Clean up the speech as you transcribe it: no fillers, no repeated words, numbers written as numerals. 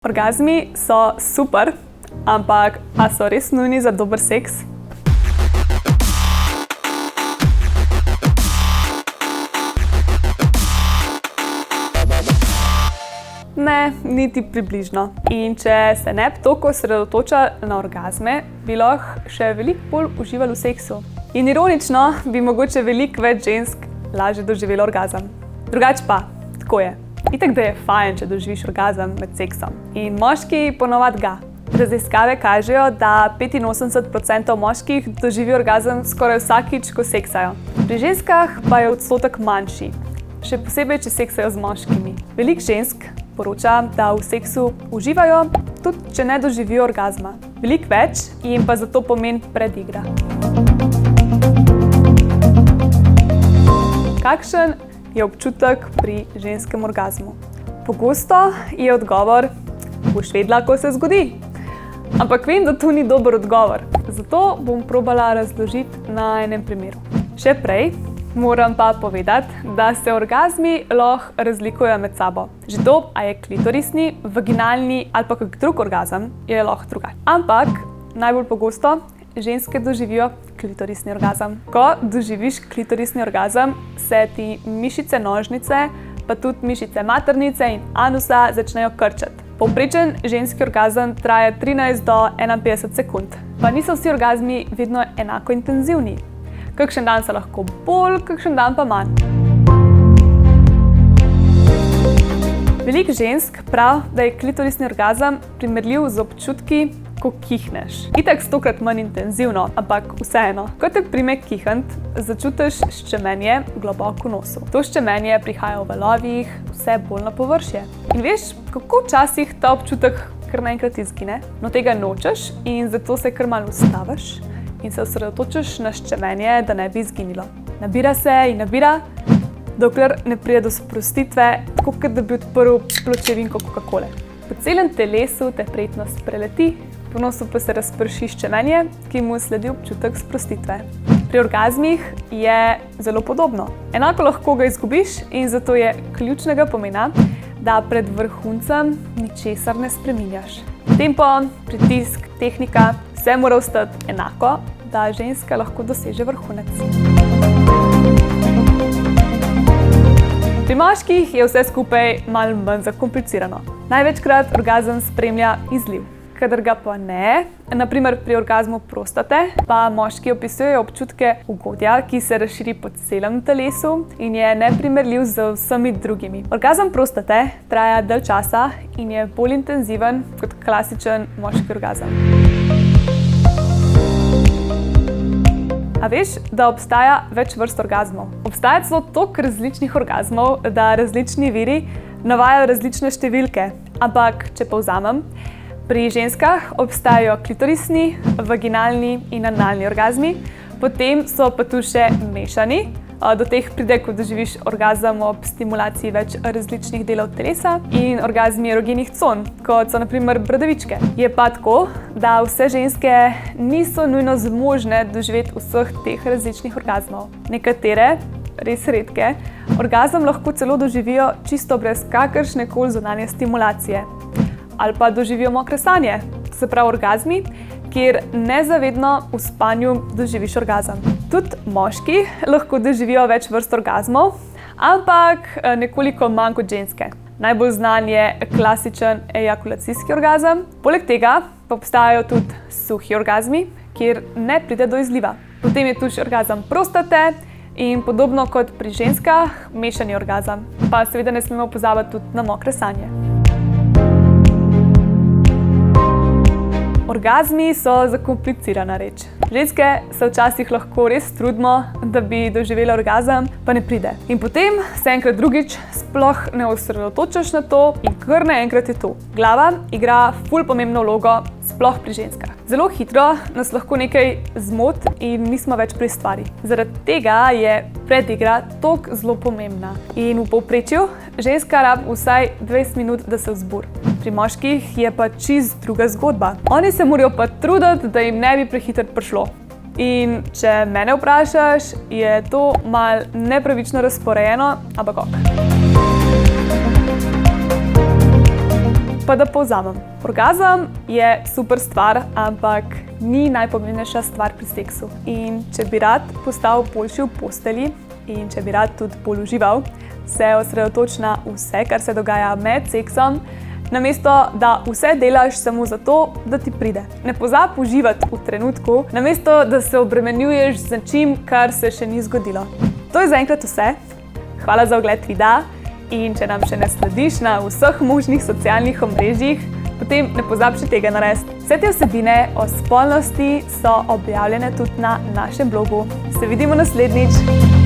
Orgazmi so super, ampak a so res nujni za dober seks? Ne, niti približno. In če se ne bi toliko osredotoča na orgazme, bi lahko še veliko bolj uživali v seksu. In ironično bi mogoče veliko več žensk lažje doživelo orgazem. Drugače pa, tako je. Itak, da je fajn, če doživiš orgazem med seksom. In moški ponovadi ga. Raziskave kažejo, da 85% moških doživi orgazem skoraj vsakič, ko seksajo. Pri ženskah pa je odstotek manjši, še posebej, če seksajo z moškimi. Veliko žensk poroča, da v seksu uživajo, tudi če ne doživijo orgazma. Veliko več jim pa zato pomeni predigra. Kakšen je občutek pri ženskem orgazmu? Pogosto je odgovor: boš vedela, ko se zgodi. Ampak vem, da to ni dober odgovor, zato bom probala razložiti na enem primeru. Še prej moram pa povedati, da se orgazmi lahko razlikujejo med sabo. Že to, a je klitorisni, vaginalni ali pa kak drug orgazem, je lahko drugače. Ampak najbolj pogosto ženske doživijo klitorisni orgazem. Ko doživiš klitorisni orgazem, se ti mišice nožnice, pa tudi mišice maternice in anusa začnejo krčati. Povprečen ženski orgazem traja 13 do 51 sekund. Pa niso vsi orgazmi vedno enako intenzivni. Kakšen dan so lahko bolj, kakšen dan pa manj. Veliko žensk pravi, da je klitorisni orgazem primerljiv z občutki, ko kihneš. Itak 100-krat manj intenzivno, ampak vseeno. Ko te prime kihant, začutiš ščemenje globoko v nosu. To ščemenje prihaja v valovih, vse bolj na površje. In veš, kako včasih ta občutek kar naenkrat izgine? No, tega nočeš in zato se kar malo ustaviš in se osredotočiš na ščemenje, da ne bi izginilo. Nabira se in nabira, dokler ne pride do sprostitve, tako kot da bi odprl pločevinko Coca-Cole. Po celem telesu te prijetno spreleti, po nosu pa se razprši ščemenje, ki mu sledi občutek sprostitve. Pri orgazmih je zelo podobno. Enako lahko ga izgubiš in zato je ključnega pomena, da pred vrhuncem ničesar ne spreminjaš. Tempo, pritisk, tehnika, vse mora ostati enako, da ženska lahko doseže vrhunec. Pri moških je vse skupaj malo manj zakomplicirano. Največkrat orgazem spremlja izliv. Kadar ga pa ne, na primer pri orgazmu prostate, pa moški opisujejo občutke ugodja, ki se razširi po celem telesu in je neprimerljiv z vsemi drugimi. Orgazem prostate traja dalj časa in je bolj intenziven kot klasičen moški orgazem. A veš, da obstaja več vrst orgazmov? Obstaja celo toliko različnih orgazmov, da različni viri navajajo različne številke. Ampak, če povzamem, pri ženskah obstajajo klitorisni, vaginalni in analni orgazmi, potem so pa tu še mešani. Do teh pride, ko doživiš orgazem ob stimulaciji več različnih delov telesa, in orgazmi erogenih con, kot so na primer bradavičke. Je pa tako, da vse ženske niso nujno zmožne doživeti vseh teh različnih orgazmov. Nekatere, res redke, orgazem lahko celo doživijo čisto brez kakršnekoli zunanje stimulacije. Ali pa doživijo mokre sanje, se pravi orgazmi, kjer nezavedno v spanju doživiš orgazem. Tudi moški lahko doživijo več vrst orgazmov, ampak nekoliko manj kot ženske. Najbolj znan je klasičen ejakulacijski orgazem. Poleg tega pa obstajajo tudi suhi orgazmi, kjer ne pride do izliva. Potem je tu še orgazem prostate in podobno kot pri ženskah mešani orgazem. Pa seveda ne smemo pozabiti tudi na mokre sanje. Orgazmi so zakomplicirana reč. Ženske se včasih lahko res trudimo, da bi doživele orgazem, pa ne pride. In potem se enkrat drugič sploh ne osredotočaš na to in kar naenkrat je to. Glava igra ful pomembno vlogo, sploh pri ženskah. Zelo hitro nas lahko nekaj zmoti in nismo več pri stvari. Zaradi tega je predigra toliko zelo pomembna. In v povprečju ženska rabi vsaj 20 minut, da se vzburi. Pri moških je pa čisto druga zgodba. Oni se morajo pa truditi, da jim ne bi prehitro prišlo. In če mene vprašaš, je to malo nepravično razporejeno, ampak ok. Pa da povzamem. Orgazem je super stvar, ampak ni najpomembnejša stvar pri seksu. In če bi rad postal boljši v postelji in če bi rad tudi bolj užival, se osredotoči na vse, kar se dogaja med seksom, namesto da vse delaš samo zato, da ti pride. Ne pozabi uživati v trenutku, namesto da se obremenjuješ z nečim, kar se še ni zgodilo. To je zaenkrat vse. Hvala za ogled videa in če nam še ne slediš na vseh možnih socialnih omrežjih, potem ne pozabi še tega narediti. Vse te vsebine o spolnosti so objavljene tudi na našem blogu. Se vidimo naslednjič!